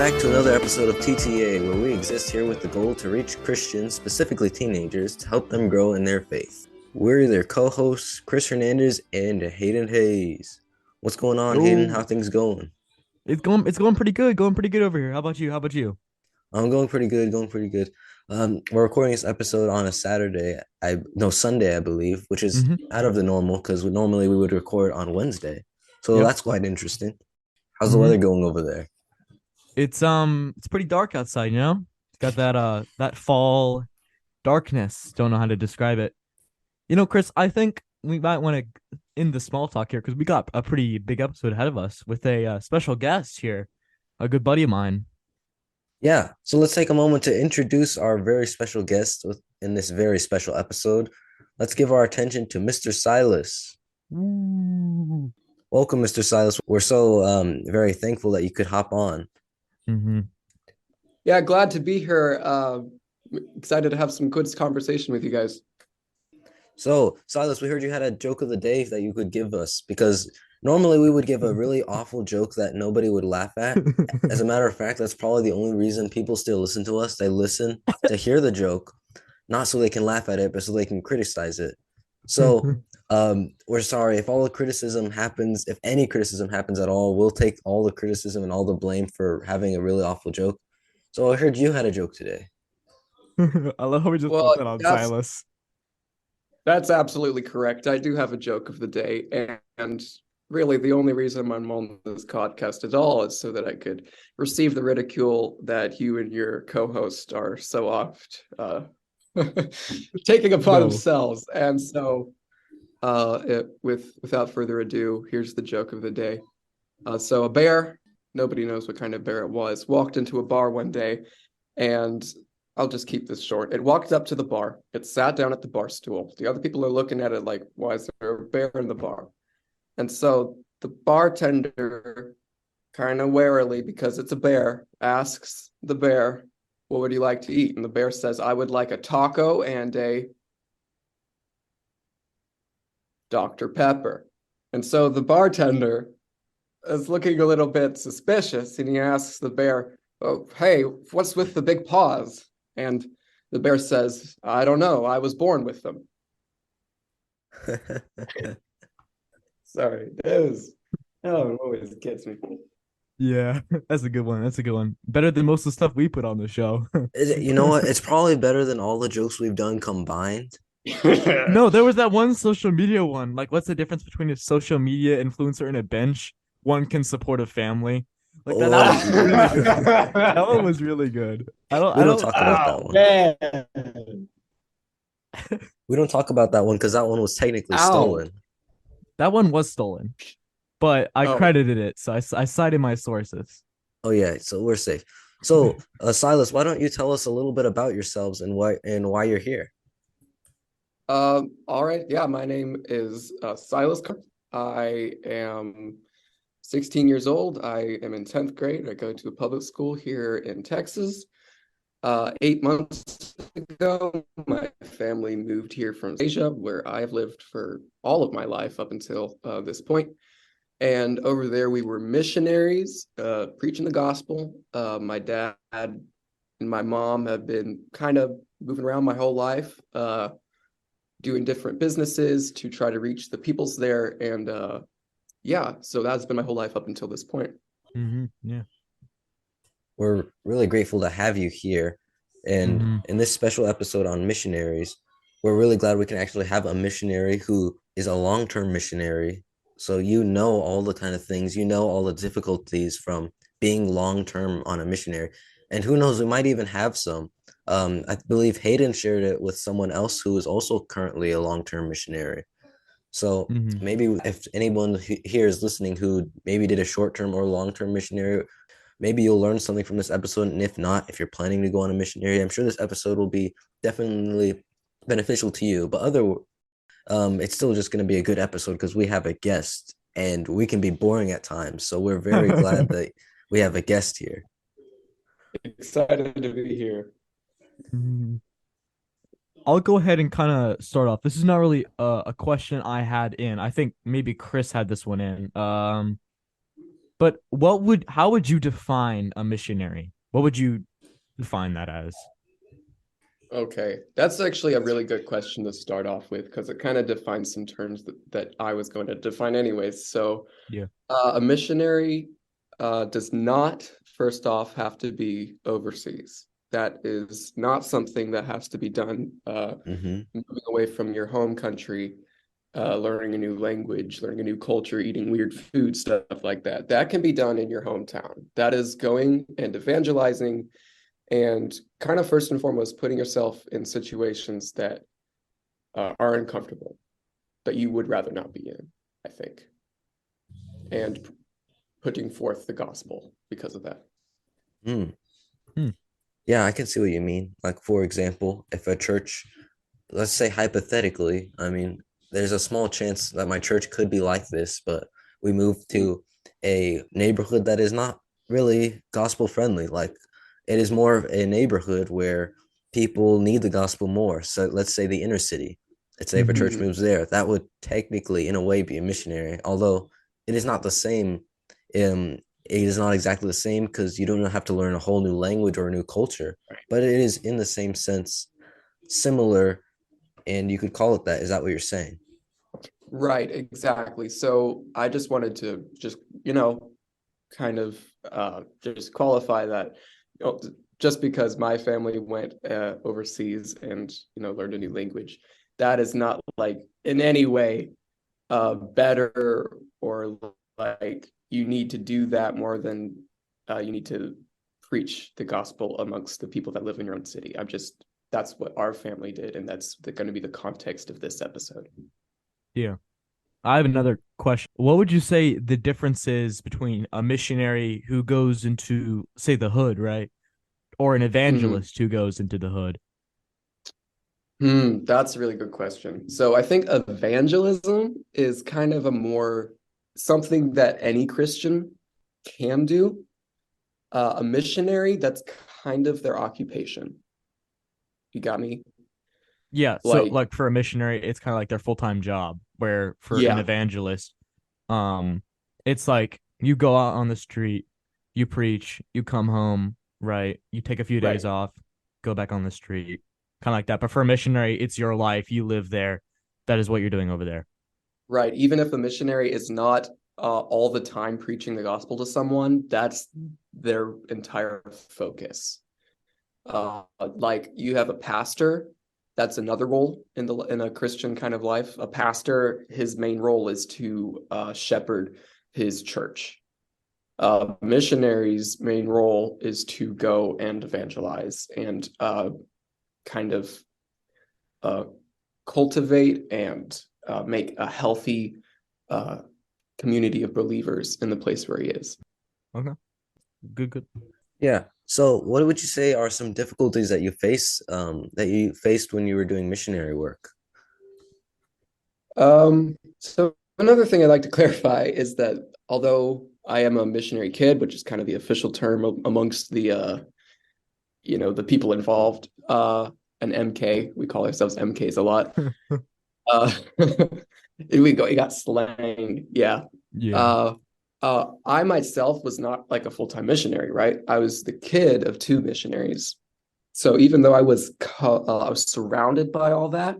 back to another episode of TTA, where we exist here with the goal to reach Christians, specifically teenagers, to help them grow in their faith. We're their co-hosts, Chris Hernandez and Hayden Hayes. What's going on, Hayden? How Yo, things going? it's going pretty good over here. How about you? How about you? I'm going pretty good, going pretty good. We're recording this episode on a Saturday, Sunday, I believe, which is hmm out of the normal because normally we would record on Wednesday. So Yep. that's quite interesting. How's the hmm weather going over there? It's pretty dark outside, you know? It's got that fall darkness. Don't know how to describe it. Chris, I think we might want to end the small talk here because we got a pretty big episode ahead of us with a special guest here, a good buddy of mine. Yeah, so let's take a moment to introduce our very special guest in this very special episode. Let's give our attention to Mr. Silas. Ooh. Welcome, Mr. Silas. We're so very thankful that you could hop on. hmm Yeah, glad to be here. Excited to have some good conversation with you guys. So, Silas, we heard you had a joke of the day that you could give us because normally we would give a really awful joke that nobody would laugh at. As a matter of fact, that's probably the only reason people still listen to us. They listen to hear the joke, not so they can laugh at it, but so they can criticize it. So, we're sorry if all the criticism happens, if any criticism happens at all, we'll take all the criticism and all the blame for having a really awful joke. So I heard you had a joke today. I love how we just put Well, that on that's Silas. that's absolutely correct. I do have a joke of the day, and really the only reason I'm on this podcast at all is so that I could receive the ridicule that you and your co-host are so oft taking upon No. themselves. And so, without further ado, here's the joke of the day. So a bear, nobody knows what kind of bear it was, walked into a bar one day, and I'll just keep this short. It walked up to the bar. It sat down at the bar stool. The other people are looking at it like, why is there a bear in the bar? And so the bartender, kind of warily, because it's a bear, asks the bear, what would you like to eat? And the bear says, I would like a taco and a Dr. Pepper. And so the bartender is looking a little bit suspicious, and he asks the bear, oh, hey, what's with the big paws? And the bear says, I don't know. I was born with them. Sorry. It always gets me. Yeah, that's a good one. That's a good one. Better than most of the stuff we put on the show. You know what? It's probably better than all the jokes we've done combined. No, there was that one social media one. Like, what's the difference between a social media influencer and a bench? One can support a family. Like that Oh, was really good. That one was really good. we don't talk about that Oh one. man. We don't talk about that one because that one was technically Ow. stolen. That one was stolen, but I Oh. credited it, so I cited my sources. Oh yeah, so we're safe. So, Silas, why don't you tell us a little bit about yourselves and why you're here? All right. Yeah, my name is Silas. I am 16 years old. I am in 10th grade. I go to a public school here in Texas. 8 months ago, my family moved here from Asia, where I've lived for all of my life up until this point. And over there, we were missionaries, preaching the gospel. My dad and my mom have been kind of moving around my whole life, doing different businesses to try to reach the peoples there. And yeah, so that's been my whole life up until this point. Yeah. We're really grateful to have you here. And hmm in this special episode on missionaries, we're really glad we can actually have a missionary who is a long-term missionary. So you know all the kind of things, you know all the difficulties from being long-term on a missionary. And who knows, we might even have some. I believe Hayden shared it with someone else who is also currently a long-term missionary. So hmm maybe if anyone here is listening who maybe did a short-term or long-term missionary, maybe you'll learn something from this episode. And if not, if you're planning to go on a missionary, I'm sure this episode will be definitely beneficial to you. But it's still just going to be a good episode because we have a guest and we can be boring at times. So we're very glad that we have a guest here. Excited to be here. I'll go ahead and kind of start off. This is not really a question I had in. I think maybe Chris had this one in. But how would you define a missionary? What would you define that as? Okay, that's actually a really good question to start off with because it kind of defines some terms that I was going to define anyways. So, Yeah. a missionary does not, first off, have to be overseas. That is not something that has to be done Mm-hmm. moving away from your home country, learning a new language, learning a new culture, eating weird food, stuff like that. That can be done in your hometown. That is going and evangelizing and kind of first and foremost putting yourself in situations that are uncomfortable, that you would rather not be in, I think, and putting forth the gospel because of that. Mm. Hmm. Yeah, I can see what you mean. Like, for example, if a church, let's say hypothetically, I mean, there's a small chance that my church could be like this, but we move to a neighborhood that is not really gospel friendly. Like, it is more of a neighborhood where people need the gospel more. So let's say the inner city. Let's say if a Hmm. church Mhm. moves there, that would technically, in a way, be a missionary, although it is not the same. It is not exactly the same because you don't have to learn a whole new language or a new culture, but it is in the same sense similar, and you could call it that. Is that what you're saying? Right, exactly. So I just wanted to just, kind of just qualify that, just because my family went overseas and, learned a new language, that is not like in any way better or like you need to do that more than you need to preach the gospel amongst the people that live in your own city. That's what our family did, and that's going to be the context of this episode. Yeah. I have another question. What would you say the difference is between a missionary who goes into, say, the hood, right? Or an Mm. evangelist who goes into the hood? That's a really good question. So I think evangelism is kind of a more something that any Christian can do. A missionary, that's kind of their occupation. You got me? Yeah. So, Like, like for a missionary, it's kind of like their full-time job, where for an yeah, evangelist, um, it's like you go out on the street, you preach, you come home, right? You take a few right, days off, go back on the street, kind of like that. But for a missionary, it's your life. You live there. That is what you're doing over there. right. Even if a missionary is not all the time preaching the gospel to someone, that's their entire focus. Like you have a pastor, that's another role in a Christian kind of life. A pastor, his main role is to shepherd his church. Missionaries' main role is to go and evangelize and kind of uh, cultivate and make a healthy uh, community of believers in the place where he is. Okay. Good, good. Yeah. So, what would you say are some difficulties that you faced when you were doing missionary work? So another thing I'd like to clarify is that although I am a missionary kid, which is kind of the official term amongst the people involved, an MK, we call ourselves MKs a lot. Uh, we got slang, yeah. Yeah. Uh, I myself was not like a full-time missionary, right? I was the kid of two missionaries. So even though I was surrounded by all that,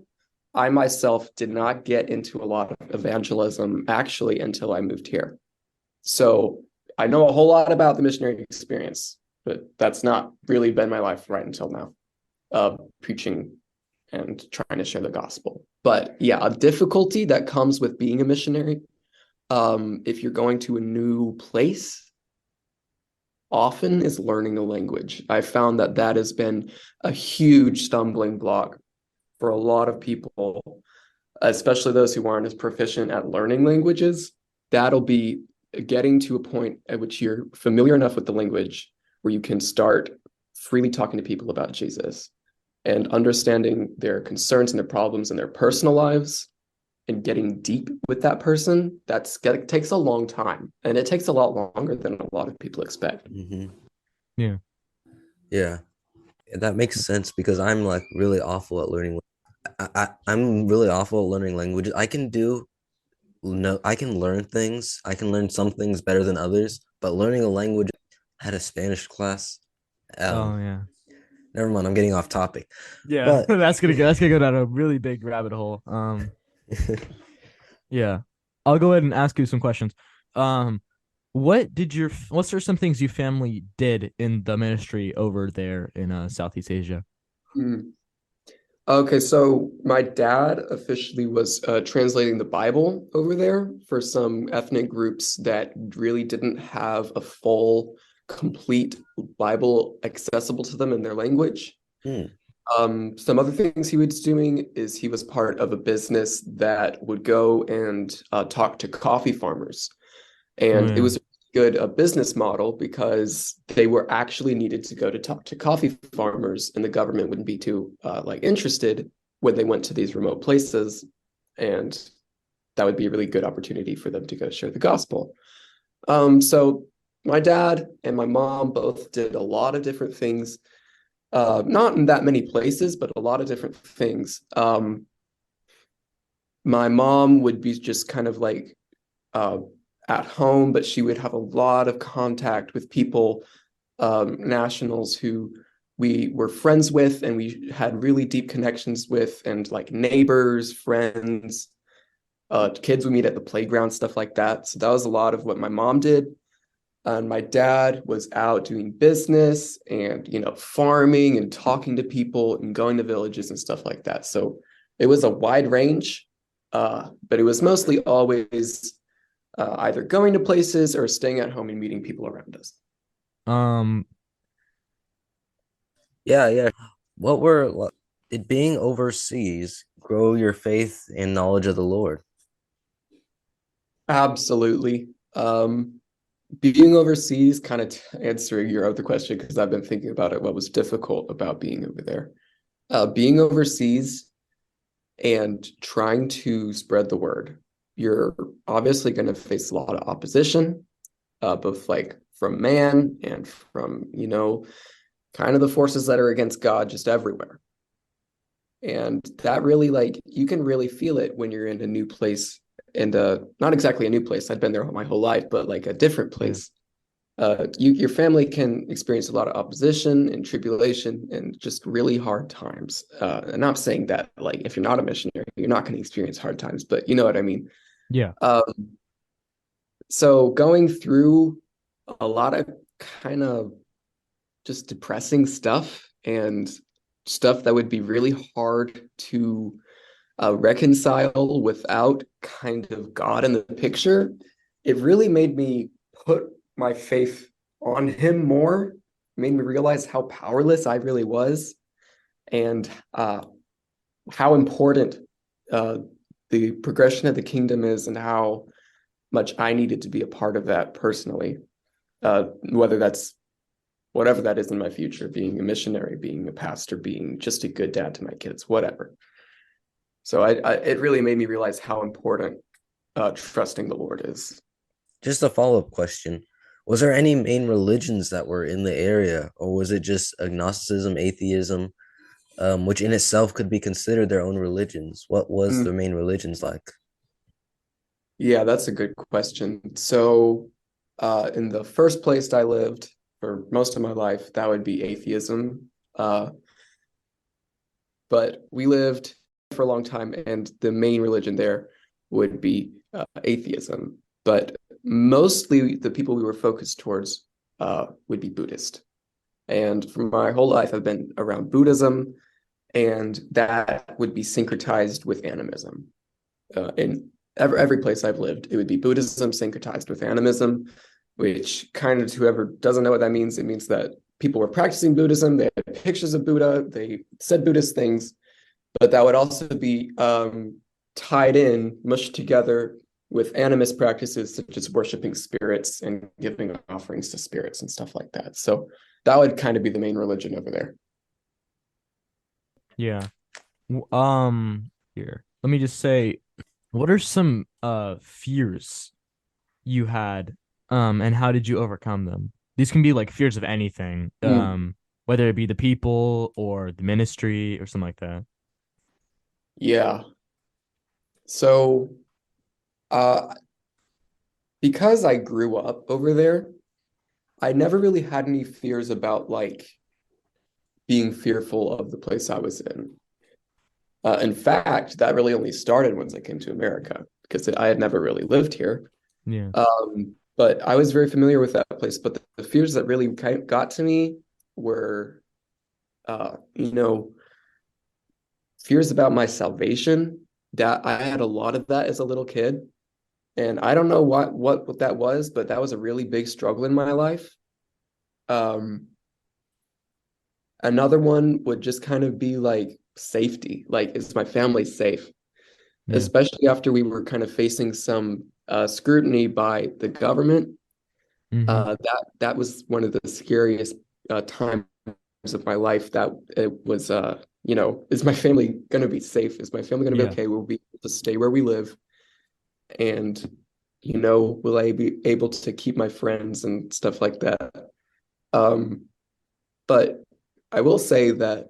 I myself did not get into a lot of evangelism actually until I moved here. So I know a whole lot about the missionary experience, but that's not really been my life right until now, preaching and trying to share the gospel. But yeah, a difficulty that comes with being a missionary, if you're going to a new place, often is learning a language. I found that that has been a huge stumbling block for a lot of people, especially those who aren't as proficient at learning languages. That'll be getting to a point at which you're familiar enough with the language where you can start freely talking to people about Jesus and understanding their concerns and their problems in their personal lives and getting deep with that person. That takes a long time, and it takes a lot longer than a lot of people expect. Hmm. Yeah. Yeah, that makes sense because I'm like really awful at learning. I'm really awful at learning languages. I can learn things. I can learn some things better than others, but learning a language, had a Spanish class. Um, Oh yeah. Never mind, I'm getting off topic. Yeah, But that's gonna go down a really big rabbit hole. Yeah. I'll go ahead and ask you some questions. Um, what's there some things your family did in the ministry over there in Southeast Asia? Mm. Okay, so my dad officially was translating the Bible over there for some ethnic groups that really didn't have a full, complete Bible accessible to them in their language. hmm, Some other things he was doing is he was part of a business that would go and talk to coffee farmers. Oh And it yeah. was a good business model because they were actually needed to go to talk to coffee farmers, and the government wouldn't be too like interested when they went to these remote places, and that would be a really good opportunity for them to go share the gospel. So my dad and my mom both did a lot of different things, not in that many places, but a lot of different things. My mom would be just kind of like uh, at home, but she would have a lot of contact with people, nationals who we were friends with and we had really deep connections with, and like neighbors, friends, kids we meet at the playground, stuff like that. So that was a lot of what my mom did. And my dad was out doing business and, farming and talking to people and going to villages and stuff like that. So it was a wide range, but it was mostly always either going to places or staying at home and meeting people around us. Um, yeah, yeah. What were did being overseas grow your faith and knowledge of the Lord? Absolutely. Being overseas, kind of answering your other question, because I've been thinking about it, what was difficult about being over there. Being overseas and trying to spread the word, you're obviously going to face a lot of opposition, both like from man and from, kind of the forces that are against God just everywhere. And that really, like, you can really feel it when you're in a new place, and not exactly a new place. I'd been there my whole life, but like a different yeah. place. Your family can experience a lot of opposition and tribulation and just really hard times. And I'm saying that like if you're not a missionary, you're not going to experience hard times, but you know what I mean. Yeah. Um, so going through a lot of kind of just depressing stuff and stuff that would be really hard to reconcile without kind of God in the picture, it really made me put my faith on Him more, made me realize how powerless I really was, and how important uh, the progression of the kingdom is, and how much I needed to be a part of that personally, whether that's whatever that is in my future, being a missionary, being a pastor, being just a good dad to my kids, whatever. So it really made me realize how important trusting the Lord is. Just a follow-up question. Was there any main religions that were in the area, or was it just agnosticism, atheism, which in itself could be considered their own religions? What was Mm, their main religions like? yeah, that's a good question. So, in the first place I lived for most of my life, that would be atheism. But we lived for a long time, and the main religion there would be atheism. But mostly the people we were focused towards would be Buddhist. And for my whole life, I've been around Buddhism, and that would be syncretized with animism. In every place I've lived, it would be Buddhism syncretized with animism, which kind of, to whoever doesn't know what that means, it means that people were practicing Buddhism, they had pictures of Buddha, they said Buddhist things, but that would also be tied in, mushed together with animist practices such as worshiping spirits and giving offerings to spirits and stuff like that. So that would kind of be the main religion over there. Yeah. Here. Let me just say, what are some fears you had and how did you overcome them? These can be like fears of anything, Mm, whether it be the people or the ministry or something like that. yeah. So uh, because I grew up over there, I never really had any fears about like being fearful of the place I was in. In fact, that really only started once I came to America because I had never really lived here. Yeah. But I was very familiar with that place. But the fears that really got to me were, you know, fears about my salvation. That I had a lot of that as a little kid, and I don't know what that was, but that was a really big struggle in my life. Um, Another one would just kind of be like safety. Like, is my family safe? Yeah. Especially after we were kind of facing some scrutiny by the government. Mm-hmm. That was one of the scariest times of my life. That it was, is my family going to be safe? Is my family going to be Yeah. okay? Will we be able to stay where we live? And, will I be able to keep my friends and stuff like that? Um, but I will say that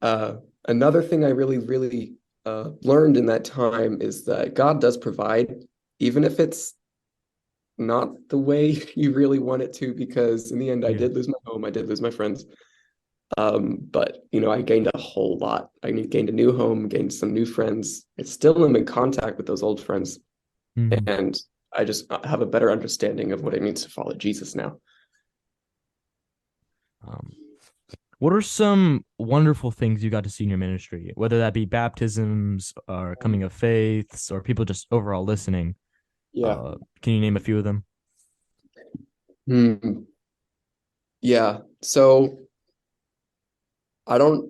uh, another thing I really, really learned in that time is that God does provide, even if it's not the way you really want it to, because in the end, I Yeah. did lose my home, I did lose my friends. But I gained a whole lot. I gained a new home, gained some new friends. I still am in contact with those old friends, Mm-hmm. and I just have a better understanding of what it means to follow Jesus now. Um, what are some wonderful things you got to see in your ministry, whether that be baptisms or coming of faiths or people just overall listening? Yeah. Can you name a few of them? Hmm. Yeah. So I don't,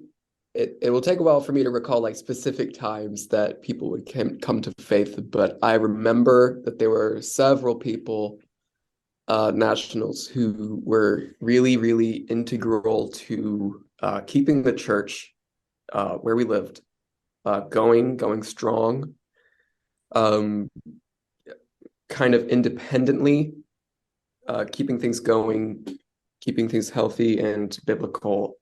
it will take a while for me to recall like specific times that people would come to faith, but I remember that there were several people, nationals, who were really, really integral to keeping the church where we lived going strong, um, kind of independently, keeping things going, keeping things healthy and biblical.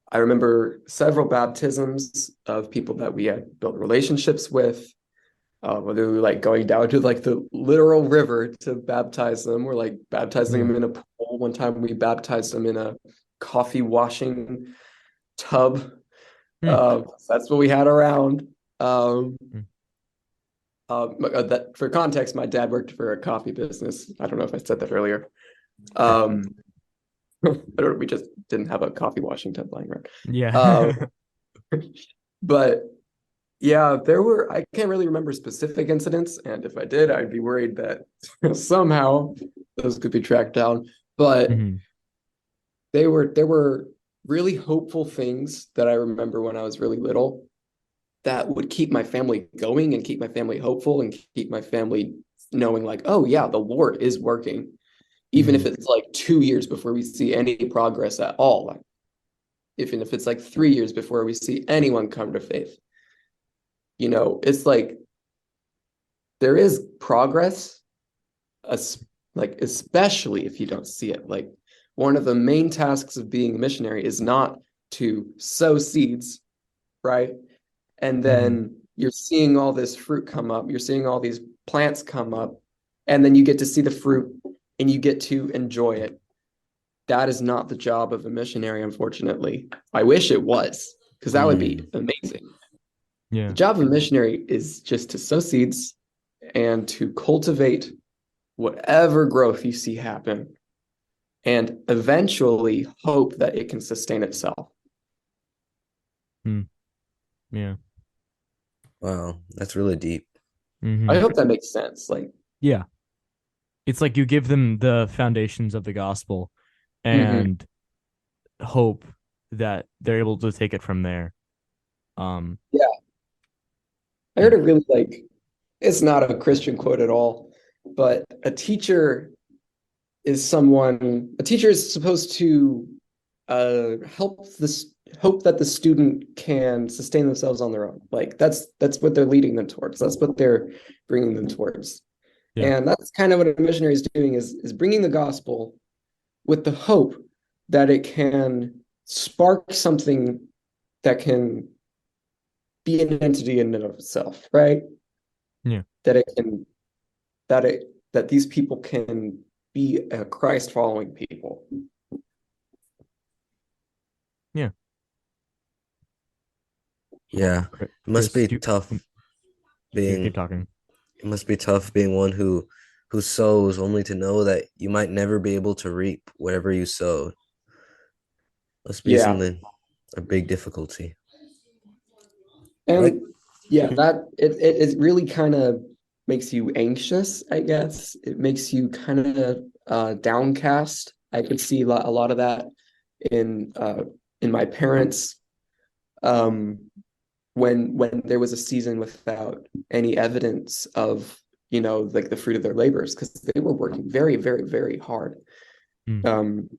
I remember several baptisms of people that we had built relationships with, whether we were like going down to like the literal river to baptize them, or like baptizing Yeah. them in a pool. One time we baptized them in a coffee washing tub. Hmm. That's what we had around. Um, Hmm. that for context, my dad worked for a coffee business. I don't know if I said that earlier. Okay. Um, we just didn't have a coffee washing tub lying around. Yeah. Um, but yeah, there were, I can't really remember specific incidents, and if I did, I'd be worried that somehow those could be tracked down. But Hmm. there were really hopeful things that I remember when I was really little that would keep my family going and keep my family hopeful and keep my family knowing like, oh yeah, the Lord is working, even if Hmm. it's like 2 years before we see any progress at all. Like, even if it's like 3 years before we see anyone come to faith. It's like there is progress, like especially if you don't see it. Like, one of the main tasks of being a missionary is not to sow seeds, right? And Hmm. then you're seeing all this fruit come up, you're seeing all these plants come up, and then you get to see the fruit and you get to enjoy it. That is not the job of a missionary, unfortunately. I wish it was, because that would be Mm. amazing. The Yeah. job of a missionary is just to sow seeds and to cultivate whatever growth you see happen, and eventually hope that it can sustain itself. Hmm. Yeah. Wow, that's really deep. Hmm. I hope that makes sense. Like, Yeah. It's like you give them the foundations of the gospel mhm. and hope that they're able to take it from there. Um, Yeah, I heard yeah. it really like, it's not a Christian quote at all, but a teacher is supposed to help this hope that the student can sustain themselves on their own. Like, that's what they're leading them towards. That's what they're bringing them towards. Yeah. And that's kind of what a missionary is doing, is bringing the gospel with the hope that it can spark something that can be an entity in and of itself, right? Yeah. That it can that these people can be a Christ following people. Yeah. Yeah. It must Chris, be tough you keep being talking. it must be tough being one who sows only to know that you might never be able to reap whatever you sowed. Must be Yeah. something a big difficulty. Like, And yeah, that it really kind of makes you anxious, I guess. It makes you kind of downcast. I could see a lot of that in my parents um when there was a season without any evidence of, like the fruit of their labors, because they were working very, very, very hard. Mm.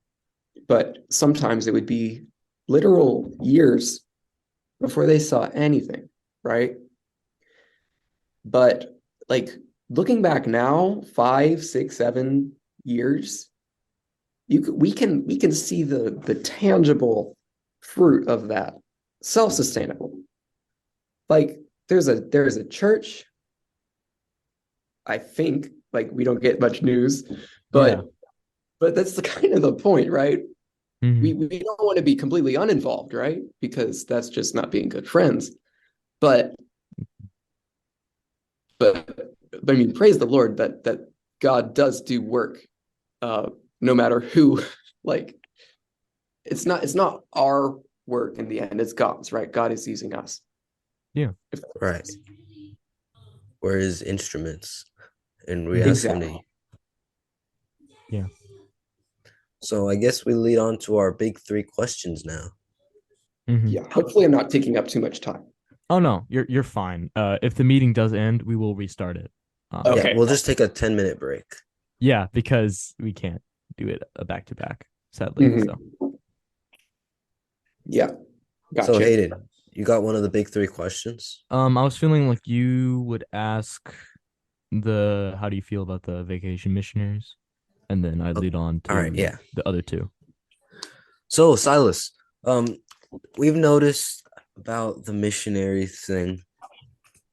But sometimes it would be literal years before they saw anything, right? But like looking back now, 5, 6, 7 years, we can see the tangible fruit of that, self-sustainable. Like there's a church, I think, like we don't get much news, Yeah. but that's the kind of the point, right? Mhm. We don't want to be completely uninvolved, right? Because that's just not being good friends. But but I mean, praise the Lord that God does do work, uh, no matter who. Like it's not our work in the end; it's God's, right? God is using us. Yeah. If that makes right. sense. We're his instruments in Exactly. reality. Yeah. So I guess we lead on to our big three questions now. Mhm. Yeah. Hopefully, I'm not taking up too much time. Oh no, you're fine. If the meeting does end, we will restart it. Yeah, Okay. we'll just take a 10-minute break. Yeah, because we can't do it a back to back, sadly. Mhm. So, Yeah. So Gotcha. Hayden, you got one of the big three questions? I was feeling like you would ask the how do you feel about the vacation missionaries, and then I'd Oh, lead on all right, to yeah. the other two. So Silas, we've noticed about the missionary thing.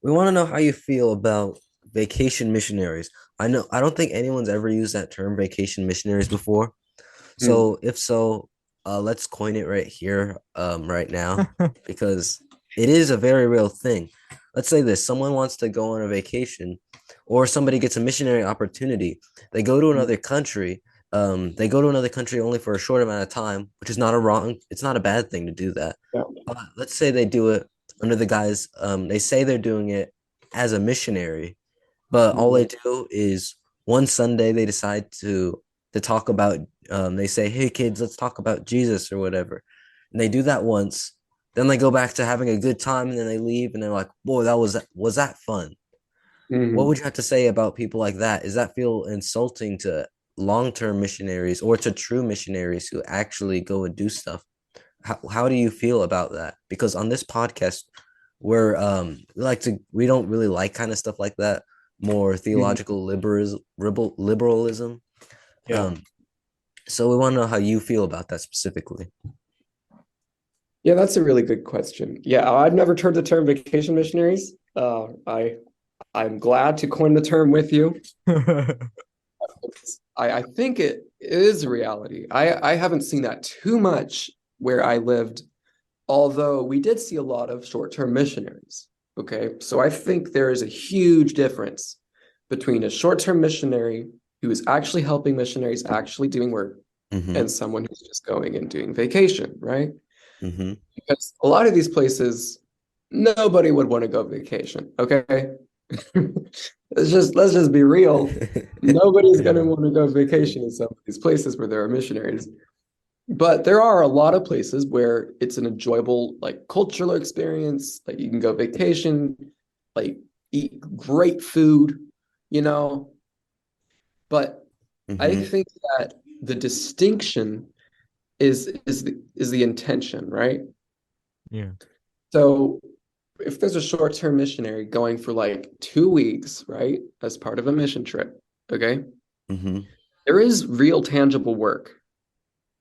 We want to know how you feel about vacation missionaries. I don't think anyone's ever used that term vacation missionaries before. Mm. So if so, let's coin it right here, right now, because it is a very real thing. Let's say this: someone wants to go on a vacation, or somebody gets a missionary opportunity. They go to Mm. another country. They go to another country only for a short amount of time, which is not a wrong. It's not a bad thing to do that. Yeah. Let's say they do it under the guise. They say they're doing it as a missionary, but all Mm. they do is one Sunday they decide to talk about they say, "Hey kids, let's talk about Jesus or whatever." And they do that once, then they go back to having a good time and then they leave and they're like, "Boy, was that fun." What Mhm. would you have to say about people like that? Does that feel insulting to long-term missionaries or to true missionaries who actually go and do stuff? How do you feel about that? Because on this podcast, we don't really like kind of stuff like that, more Mhm. theological liberalism. Yeah. Um, so we want to know how you feel about that specifically. Yeah, that's a really good question. Yeah, I've never heard the term vacation missionaries. I'm glad to coin the term with you. I think it is a reality. I haven't seen that too much where I lived, although we did see a lot of short-term missionaries. Okay, so I think there is a huge difference between a short-term missionary who is actually helping missionaries actually doing work Mm-hmm. and someone who's just going and doing vacation, right? Mm-hmm. Because a lot of these places, nobody would want to go vacation. Okay. Let's just be real. Nobody's gonna Yeah. want to go vacation in some of these places where there are missionaries. But there are a lot of places where it's an enjoyable, like cultural experience. Like you can go vacation, like eat great food, you know. But I Mm-hmm. think that the distinction is the intention, right? Yeah. So if there's a short-term missionary going for like 2 weeks, right, as part of a mission trip, okay, Mm-hmm. there is real tangible work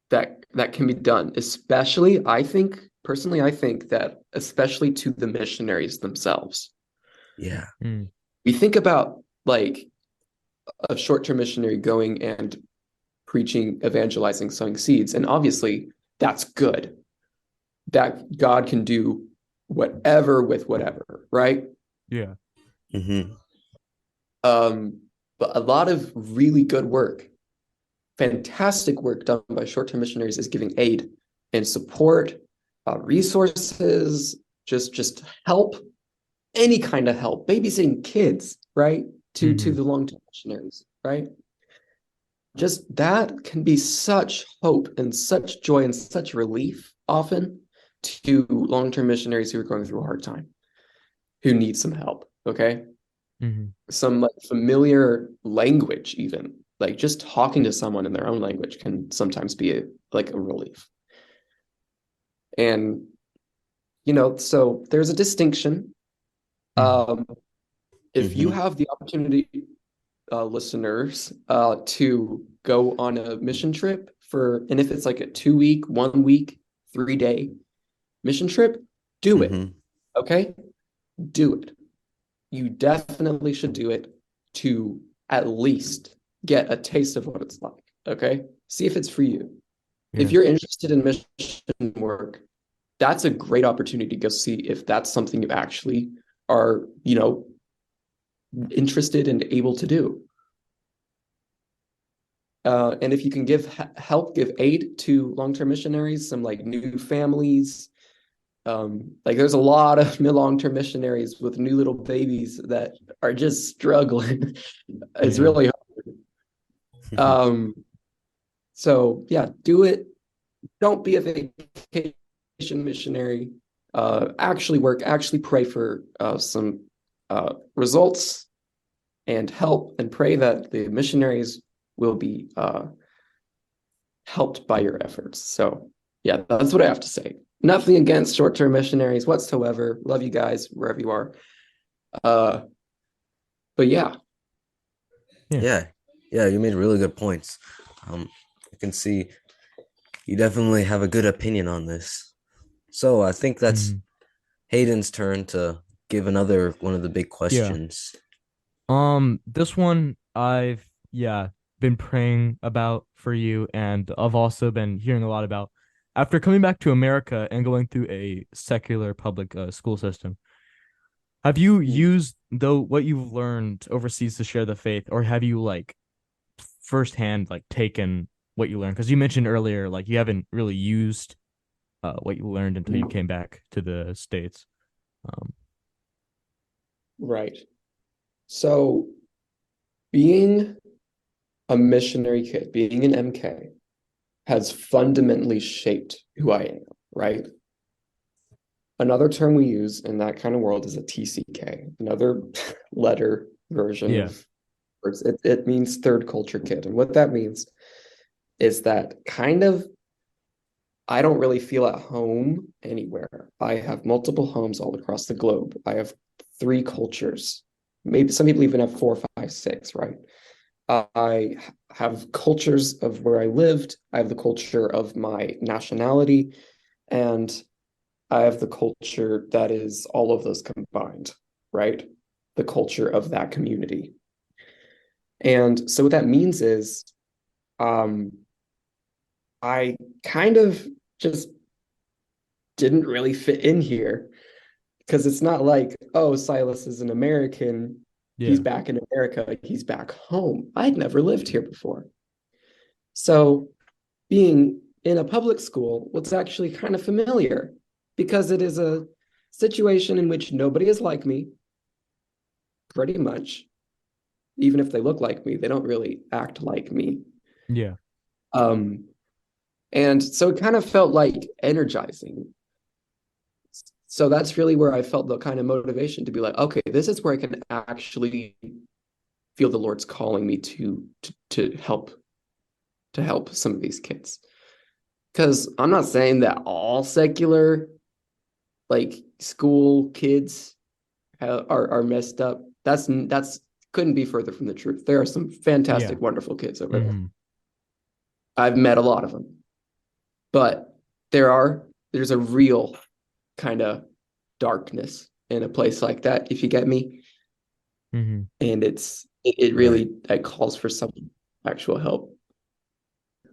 that can be done, especially I think, personally, I think that especially to the missionaries themselves. Yeah. Mm. We think about like a short-term missionary going and preaching, evangelizing, sowing seeds. And obviously, that's good. That God can do whatever with whatever, right? Yeah. Mm-hmm. But a lot of really good work, fantastic work done by short-term missionaries is giving aid and support, resources, just help, any kind of help, babysitting kids, right? To Hmm. the long-term missionaries, right? Just that can be such hope and such joy and such relief often to long-term missionaries who are going through a hard time, who need some help, okay? Hmm. Some like familiar language, even like just talking to someone in their own language can sometimes be like a relief. And so there's a distinction. Hmm. um if you Mm-hmm. have the opportunity, listeners, to go on a mission trip and if it's like a 2 week, 1 week, 3 day mission trip, do it. Mm-hmm. Okay, do it. You definitely should do it to at least get a taste of what it's like. Okay. See if it's for you. If Yeah. you're interested in mission work, that's a great opportunity to go see if that's something you actually are, interested and able to do. And if you can give aid to long-term missionaries, some like new families, like there's a lot of long-term missionaries with new little babies that are just struggling. It's Yeah. really hard. So yeah, do it. Don't be a vacation missionary. Actually work, actually pray for some results and help and pray that the missionaries will be helped by your efforts. So yeah, that's what I have to say. Nothing against short-term missionaries whatsoever. Love you guys wherever you are. Uh, but yeah, Yeah. Yeah, yeah, you made really good points. I can see you definitely have a good opinion on this. So I think that's Hmm. Hayden's turn to give another one of the big Yeah. questions. This one I've yeah been praying about for you, and I've also been hearing a lot about after coming back to America and going through a secular public school system. Have you used though what you've learned overseas to share the faith, or have you like firsthand like taken what you learned? Because you mentioned earlier like you haven't really used what you learned until you came back to the States. Um, right. So being a missionary kid, being an MK, has fundamentally shaped who I am, right? Another term we use in that kind of world is a TCK, another letter version yeah, of words. It means third culture kid. And what that means is that kind of I don't really feel at home anywhere. I have multiple homes all across the globe. I have three cultures. Maybe some people even have four, five, six, right? I have cultures of where I lived. I have the culture of my nationality, and I have the culture that is all of those combined, right? The culture of that community. And so what that means is um, I kind of just didn't really fit in here because it's not like, oh, Silas is an American. He's yeah, back in America. He's back home. I'd never lived here before. So being in a public school was actually kind of familiar because it is a situation in which nobody is like me, pretty much. Even if they look like me, they don't really act like me. yeah, Um, and so it kind of felt like energizing. So that's really where I felt the kind of motivation to be like, okay, this is where I can actually feel the Lord's calling me to help some of these kids. Because I'm not saying that all secular like school kids are messed up. That's couldn't be further from the truth. There are some yeah. fantastic, wonderful kids over there. Hmm. I've met a lot of them, but there's a real kind of darkness in a place like that, if you get me. Hmm. And it Right. really calls for some actual help.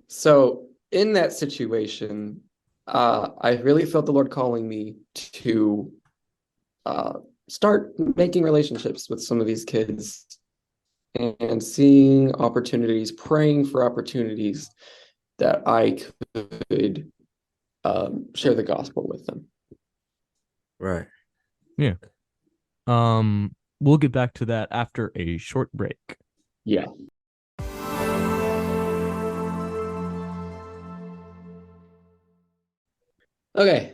So in that situation, I really felt the Lord calling me to uh, start making relationships with some of these kids and seeing opportunities, praying for opportunities that I could share the gospel with them. Right. Yeah. We'll get back to that after a short break. Yeah. Okay.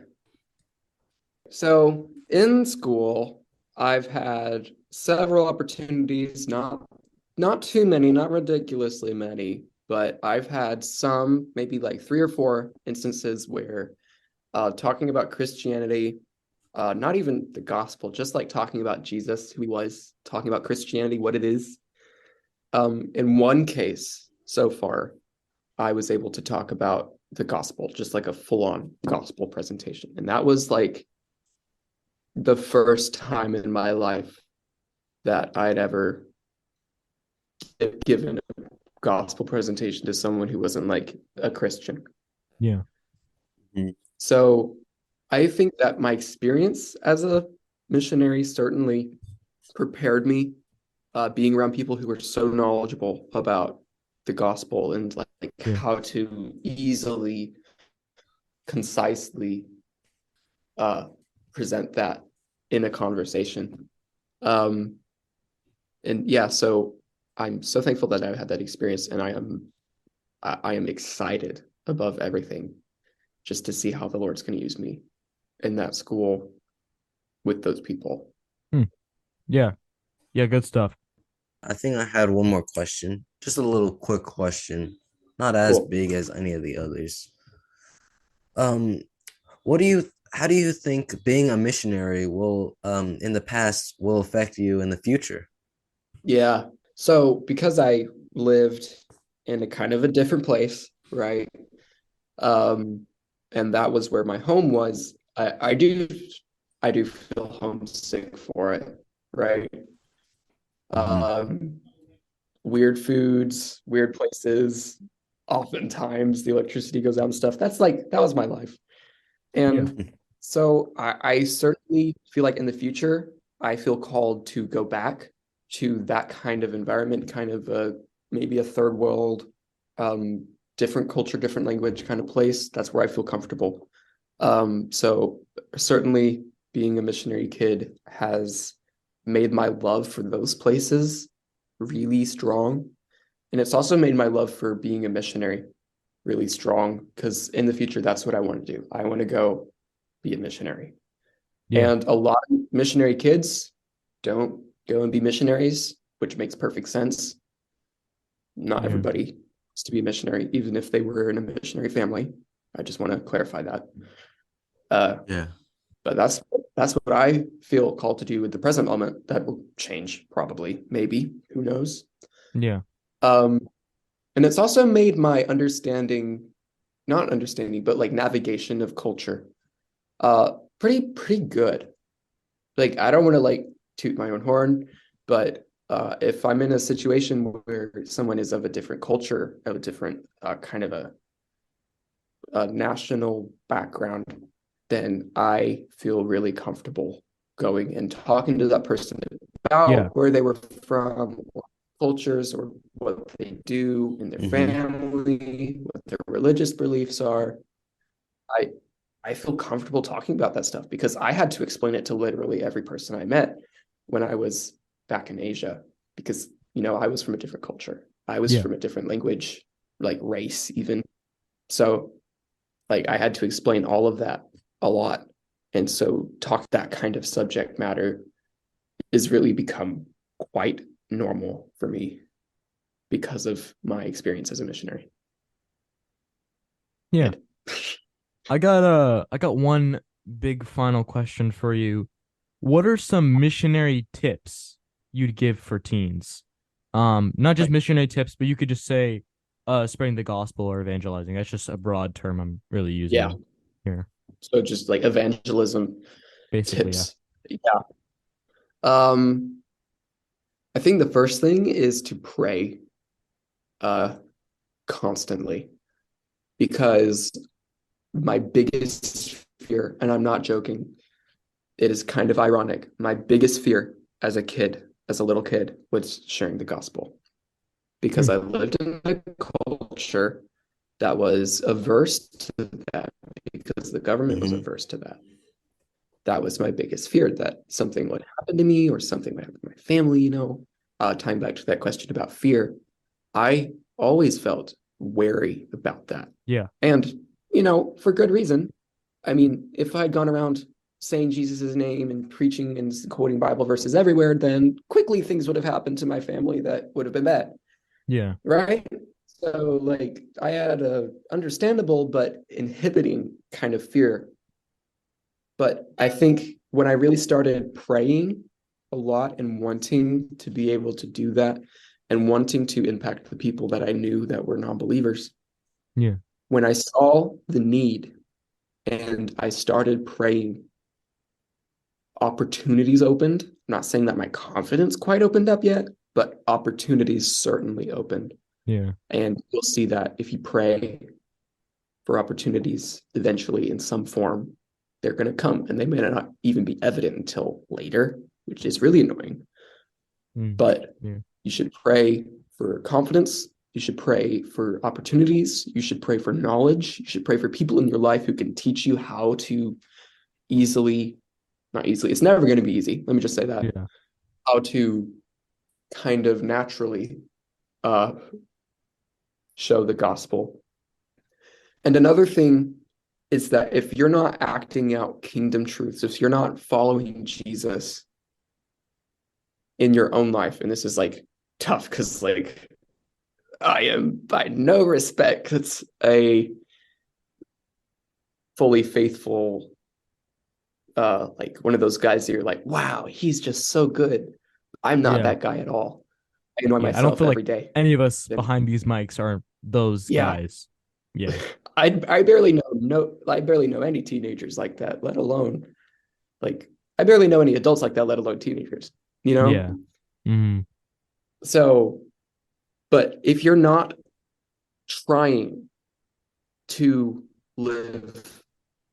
So in school, I've had several opportunities, not too many, not ridiculously many, but I've had some, maybe like 3 or 4 instances where talking about Christianity, not even the gospel, just like talking about Jesus, who he was, talking about Christianity, what it is. In one case so far, I was able to talk about the gospel, just like a full-on gospel presentation. And that was like the first time in my life that I'd ever given a gospel presentation to someone who wasn't like a Christian. Yeah. Mhm. So I think that my experience as a missionary certainly prepared me, being around people who were so knowledgeable about the gospel and like Yeah. how to easily, concisely uh, present that in a conversation. Um, and yeah, so I'm so thankful that I had that experience, and I am excited above everything just to see how the Lord's going to use me in that school with those people. Hmm. Yeah. Yeah, good stuff. I think I had one more question. Just a little quick question. Not as Cool. big as any of the others. Um, what do you how do you think being a missionary will in the past will affect you in the future? Yeah. So because I lived in a kind of a different place, right? Um, and that was where my home was. I do feel homesick for it, right? Mhm. Um, Weird foods, weird places. Oftentimes the electricity goes out and stuff. That was my life. Yeah. And so I certainly feel like in the future, I feel called to go back to that kind of environment, kind of maybe a third world, um, different culture, different language kind of place. That's where I feel comfortable. So certainly being a missionary kid has made my love for those places really strong. And it's also made my love for being a missionary really strong because in the future, that's what I want to do. I want to go be a missionary. Yeah. And a lot of missionary kids don't go and be missionaries, which makes perfect sense. Not Yeah. everybody wants to be a missionary, even if they were in a missionary family. I just want to clarify that. Uh, Yeah. but that's what I feel called to do with the present moment. That will change, probably, maybe, who knows? Yeah. Um, and it's also made my understanding, not understanding, but like navigation of culture, pretty good. Like I don't want to like toot my own horn, but if I'm in a situation where someone is of a different culture, of a different kind of a national background, then I feel really comfortable going and talking to that person Yeah. about where they were from, what cultures, or what they do in their Hmm. family, what their religious beliefs are. I I feel comfortable talking about that stuff because I had to explain it to literally every person I met when I was back in Asia because I was from a different culture. I was Yeah. from a different language, like race even. So like I had to explain all of that a lot. And so talk that kind of subject matter is really become quite normal for me because of my experience as a missionary. Yeah. And I got one big final question for you. What are some missionary tips you'd give for teens? Not just like, missionary tips, but you could just say spreading the gospel or evangelizing. That's just a broad term I'm really yeah. using here. So just like evangelism Basically, yeah. tips. Yeah. Um, I think the first thing is to pray uh constantly, because my biggest fear, and I'm not joking, it is kind of ironic. My biggest fear as a kid, as a little kid, was sharing the gospel, because Hmm. I lived in a culture that was averse to that, because the government was Hmm. averse to that. That was my biggest fear, that something would happen to me or something would happen to my family, tying back to that question about fear. I always felt wary about that. Yeah. And, for good reason. I mean, if I had gone around saying Jesus' name and preaching and quoting Bible verses everywhere, then quickly things would have happened to my family that would have been bad, Yeah. right? So, like, I had a understandable but inhibiting kind of fear. But I think when I really started praying a lot and wanting to be able to do that and wanting to impact the people that I knew that were non-believers, Yeah. when I saw the need and I started praying, opportunities opened. I'm not saying that my confidence quite opened up yet, but opportunities certainly opened. Yeah. And you'll see that if you pray for opportunities eventually in some form, they're going to come, and they may not even be evident until later, which is really annoying. Mm. But Yeah. you should pray for confidence. You should pray for opportunities. You should pray for knowledge. You should pray for people in your life who can teach you how to easily, not easily, it's never going to be easy. Let me just say that. Yeah. How to kind of naturally uh, show the gospel. And another thing is that if you're not acting out kingdom truths, if you're not following Jesus in your own life, and this is like tough because like I am by no respect it's a fully faithful like one of those guys that you're like, wow, he's just so good. I'm not Yeah. that guy at all. I annoy Yeah. I don't myself feel like every day. any of us behind these mics are those Yeah. guys. Yeah. I barely know I barely know any teenagers like that, let alone like I barely know any adults like that, let alone teenagers, you know? Yeah. Mm. So, but if you're not trying to live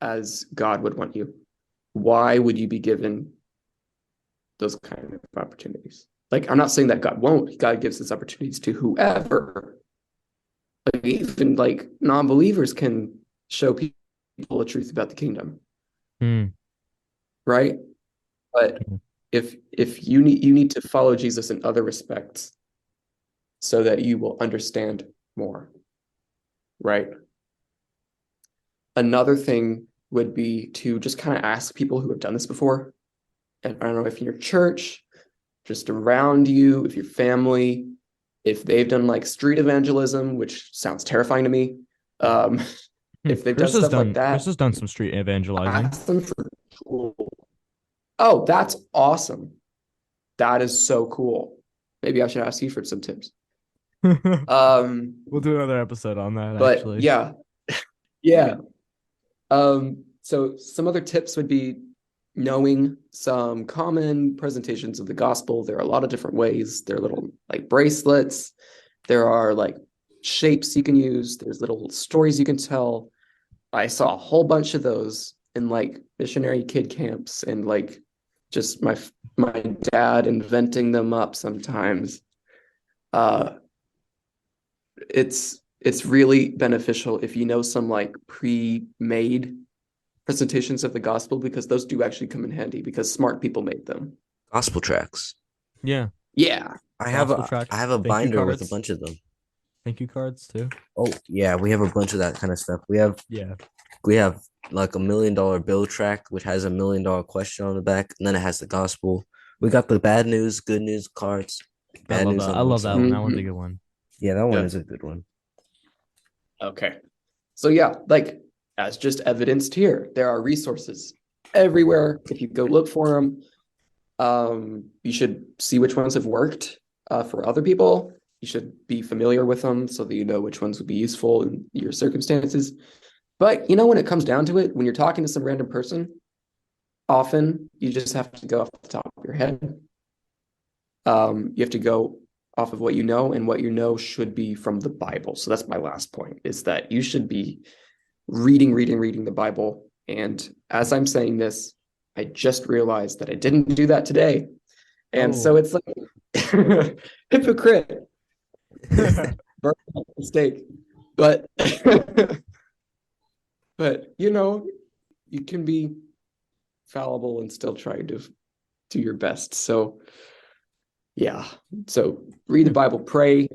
as God would want you, why would you be given those kind of opportunities? Like, I'm not saying that God won't. God gives his opportunities to whoever. Like, even like non-believers can show people the truth about the kingdom, Mm. right? But Mm. if you need to follow Jesus in other respects so that you will understand more, right? Another thing would be to just kind of ask people who have done this before. And I don't know if in your church, just around you, if your family, if they've done like street evangelism, which sounds terrifying to me. Um, if they've done stuff like Chris that, has done some street evangelizing. ask them for tools. Oh, that's awesome. That is so cool. Maybe I should ask you for some tips. Um, We'll do another episode on that but actually. yeah, yeah. So some other tips would be knowing some common presentations of the gospel. There are a lot of different ways. There are little like bracelets. There are like shapes you can use. There's little stories you can tell. I saw a whole bunch of those in like missionary kid camps and like just my dad inventing them up sometimes. Uh, it's really beneficial if you know some like pre-made presentations of the gospel, because those do actually come in handy because smart people made them. Gospel tracks. Yeah. Yeah. Gospel I tracks, have a thank you binder with a cards, bunch of them. thank you cards too. Oh yeah, we have a bunch of that kind of stuff. Yeah. We have like $1 million bill track, which has $1 million question on the back, and then it has the gospel. We got the bad news, good news cards. I Bad love news that. on I one love that side. one. That one's a Mhm. good one. Yeah, that one Yeah. is a good one. Okay. So yeah, like as just evidenced here, there are resources everywhere. If you go look for them, you should see which ones have worked for other people. You should be familiar with them so that you know which ones would be useful in your circumstances. But when it comes down to it, when you're talking to some random person, often you just have to go off the top of your head. You have to go off of what you know, and what you know should be from the Bible. So that's my last point, is that you should be reading the Bible. And as I'm saying this, I just realized that I didn't do that today. And so Oh. it's like hypocrite, mistake. But but you can be fallible and still try to do your best. So yeah. So read the Bible, pray,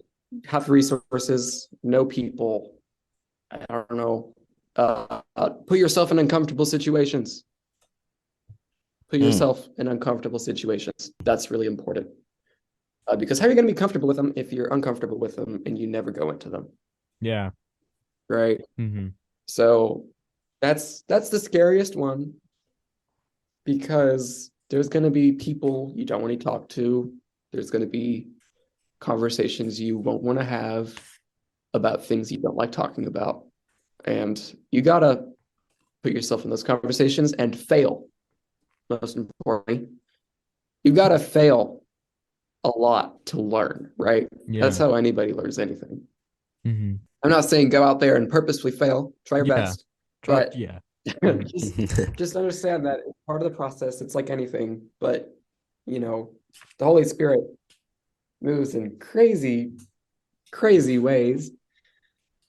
have resources, know people. I don't know. Put yourself in uncomfortable situations. Put Mm. yourself in uncomfortable situations. That's really important. Because how are you going to be comfortable with them if you're uncomfortable with them and you never go into them, Yeah. right? Mm-hmm. So that's the scariest one, because there's going to be people you don't want to talk to. There's going to be conversations you won't want to have about things you don't like talking about. And you got to put yourself in those conversations and fail. Most importantly, you got to fail a lot to learn, right? That's Yeah. how anybody learns anything. Mm-hmm. I'm not saying go out there and purposefully fail, try your Yeah. best, Try. but Yeah. Mhm. just understand that it's part of the process. It's like anything, but the Holy Spirit moves in crazy, crazy ways,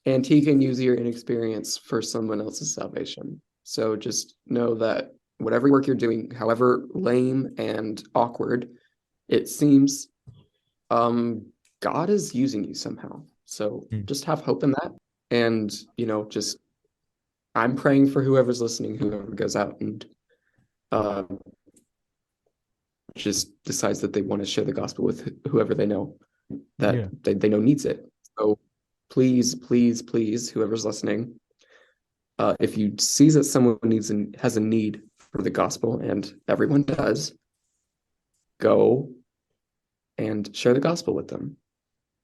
and he can use your inexperience for someone else's salvation. So just know that whatever work you're doing, however lame and awkward it seems, God is using you somehow. So Mm. just have hope in that. And, just I'm praying for whoever's listening, whoever goes out and uh, just decides that they want to share the gospel with whoever they know that Yeah. they know needs it. So please, please, please, whoever's listening, if you see that someone has a need for the gospel, and everyone does, go and share the gospel with them. Mm-hmm.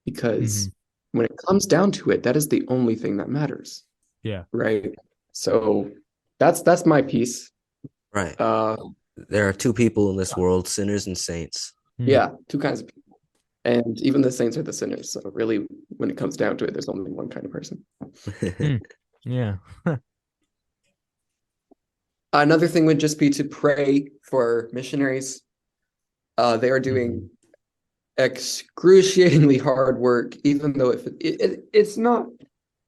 Because when it comes down to it, that is the only thing that matters, Yeah. right? So that's my piece. Right. Uh, There are two people in this world, sinners and saints. Mm. yeah, two kinds of people, and even the saints are the sinners. So really, when it comes down to it, there's only one kind of person. Mm. Yeah. Another thing would just be to pray for missionaries. They are Mm-hmm. doing excruciatingly hard work, even though it's not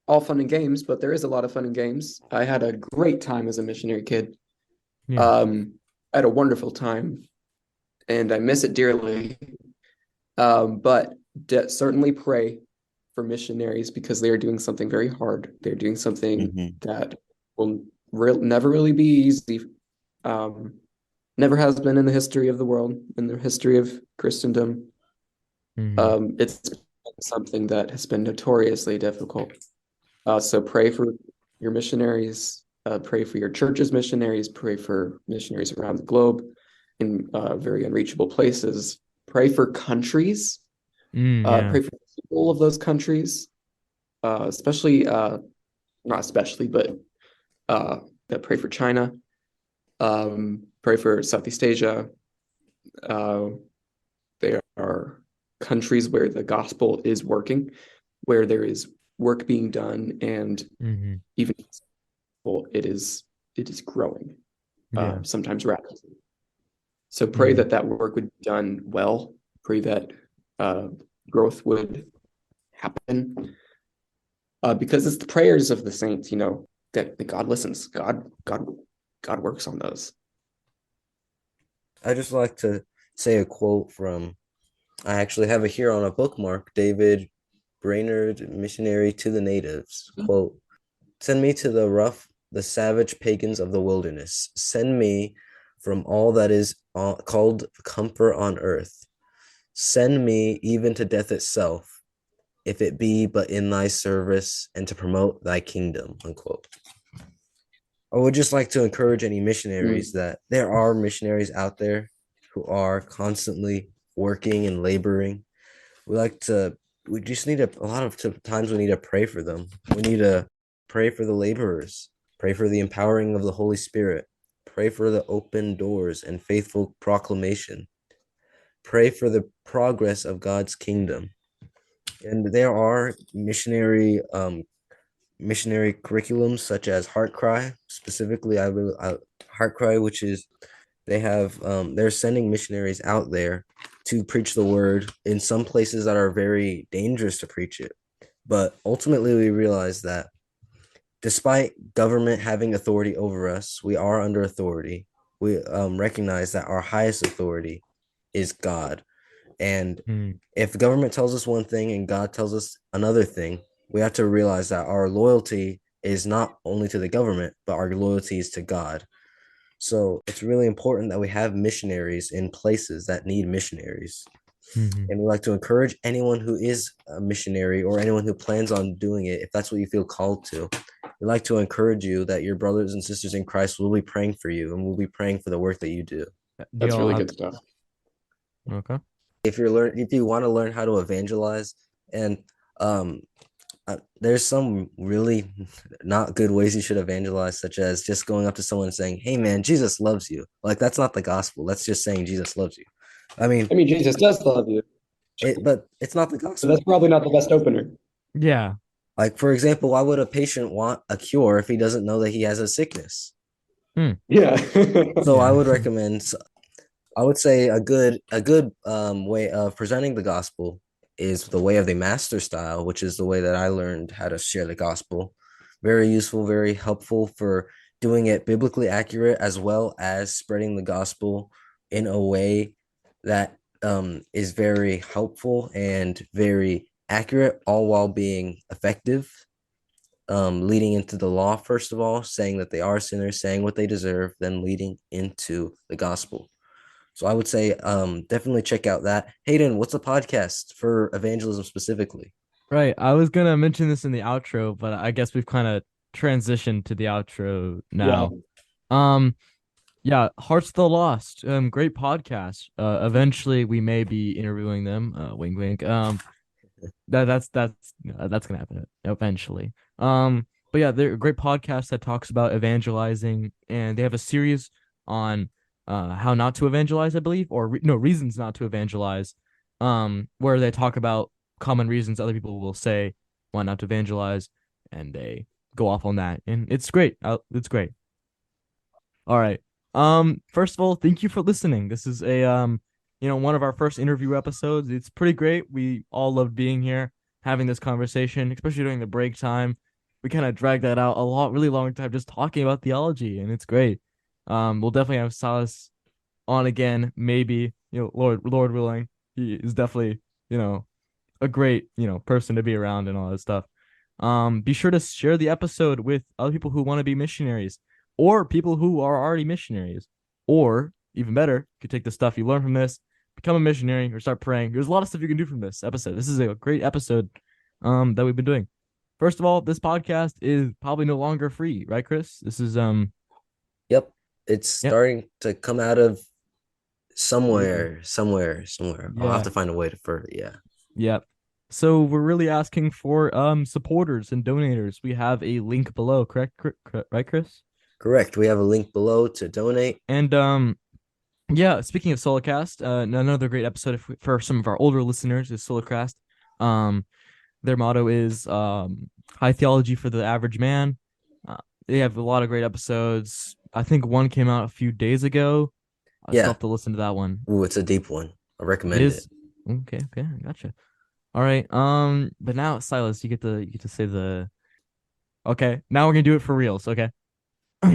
all fun and games, but there is a lot of fun and games. I had a great time as a missionary kid. Yeah. I had a wonderful time, and I miss it dearly. But certainly pray for missionaries, because they are doing something very hard. They're doing something Mhm. that will never really be easy. Um, Never has been in the history of the world, in the history of Christendom. Mm-hmm. It's something that has been notoriously difficult. So pray for your missionaries, pray for your church's missionaries, pray for missionaries around the globe in very unreachable places. Pray for countries, Yeah. pray for all of those countries, especially, not especially, but pray for China, pray for Southeast Asia. Uh, they are countries where the gospel is working, where there is work being done, and Mm-hmm. even it is growing, Yeah. sometimes rapidly. So pray Mm. that that work would be done well. Pray that uh, growth would happen, because it's the prayers of the saints, that God listens. God works on those. I just like to say a quote from, I actually have it here on a bookmark, David Brainerd, Missionary to the Natives. Quote, send me to the savage pagans of the wilderness. Send me from all that is called comfort on earth. Send me even to death itself, if it be but in thy service and to promote thy kingdom, unquote. I would just like to encourage any missionaries Mm. that there are missionaries out there who are constantly working and laboring. We just need a lot of times we need to pray for them. We need to pray for the laborers, pray for the empowering of the Holy Spirit, pray for the open doors and faithful proclamation. pray for the progress of God's kingdom. And there are missionary curriculums such as Heart Cry. Specifically, Heart Cry, which is they're sending missionaries out there to preach the word in some places that are very dangerous to preach it. But ultimately, we realize that despite government having authority over us, we are under authority. We recognize that our highest authority is God. And if government tells us one thing and God tells us another thing, we have to realize that our loyalty is not only to the government, but our loyalty is to God. So it's really important that we have missionaries in places that need missionaries. Mhm. And we like to encourage anyone who is a missionary or anyone who plans on doing it, if that's what you feel called to. We like to encourage you that your brothers and sisters in Christ will be praying for you and will be praying for the work that you do. Do That's y'all really have good stuff. okay? If you want to learn how to evangelize, and um, there's some really not good ways you should evangelize, such as just going up to someone and saying, "Hey, man, Jesus loves you." Like that's not the gospel. That's just saying Jesus loves you. I mean, I mean, Jesus does love you, but it's not the but gospel. that's probably not the best opener. Yeah. Like, for example, why would a patient want a cure if he doesn't know that he has a sickness? Yeah. So I Yeah. would recommend, I would say a good way of presenting the gospel is the way of the master style, which is the way that I learned how to share the gospel. Very useful, very helpful for doing it biblically accurate as well as spreading the gospel in a way that is very helpful and very accurate, all while being effective. Leading into the law, first of all, saying that they are sinners, saying what they deserve, then leading into the gospel. So I would say definitely check out that. Hayden, what's a podcast for evangelism specifically? Right. I was gonna mention this in the outro, but I guess we've kind of transitioned to the outro Yeah. now. Um, yeah, Hearts of the Lost. Great podcast. Eventually we may be interviewing them. Wink, wink. That's gonna happen eventually. But yeah, they're a great podcast that talks about evangelizing, and they have a series on how not to evangelize, I believe, or no reasons not to evangelize. Where they talk about common reasons other people will say why not to evangelize, and they go off on that, and it's great. It's great. All right. First of all, thank you for listening. This is a one of our first interview episodes. It's pretty great. We all loved being here, having this conversation, especially during the break time. We kind of dragged that out a lot, really long time, just talking about theology, and it's great. We'll definitely have Silas on again, maybe, Lord willing. He is definitely, a great, person to be around and all that stuff. Be sure to share the episode with other people who want to be missionaries or people who are already missionaries. Or even better, you could take the stuff you learn from this, become a missionary, or start praying. There's a lot of stuff you can do from this episode. This is a great episode that we've been doing. First of all, this podcast is probably no longer free, right, Chris? This is Yep, it's yep, starting to come out of yeah, somewhere. I'll have yeah, to find a way to for yeah. yep. So we're really asking for supporters and donators. We have a link below, correct? Right, Chris? Correct. We have a link below to donate. And yeah, speaking of Solocast, another great episode for some of our older listeners is Solocast. Um, their motto is high theology for the average man. They have a lot of great episodes. I think one came out a few days ago. I still Yeah. have to listen to that one. Ooh, it's a deep one. I It recommend it. is okay. Okay, I gotcha. All right. But now, Silas, you get to say the. Okay, now we're gonna do it for reals. Okay. All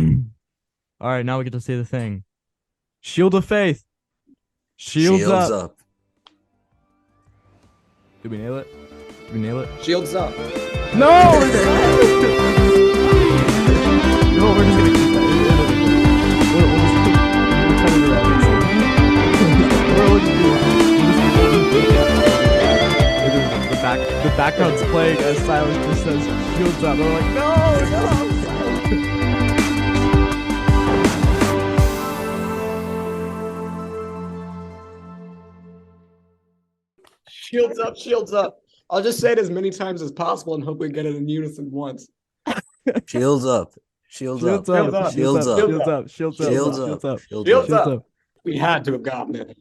right, now we get to say the thing. Shield of faith. Shields Shields up. up. Did we nail it? Did we nail it? Shields up. No! No, we're just gonna keep that. We'll cut it around. We're looking the background's playing as Silence just says shields up. We're like, no! Shields up, shields up. I'll just say it as many times as possible and hope we get it in unison once. Shields up. Shields up. Shields up. Shields up. Shields up. Shields up. Shields up. Shields Shields up. up. Shields Shields up. up. We had to have gotten it.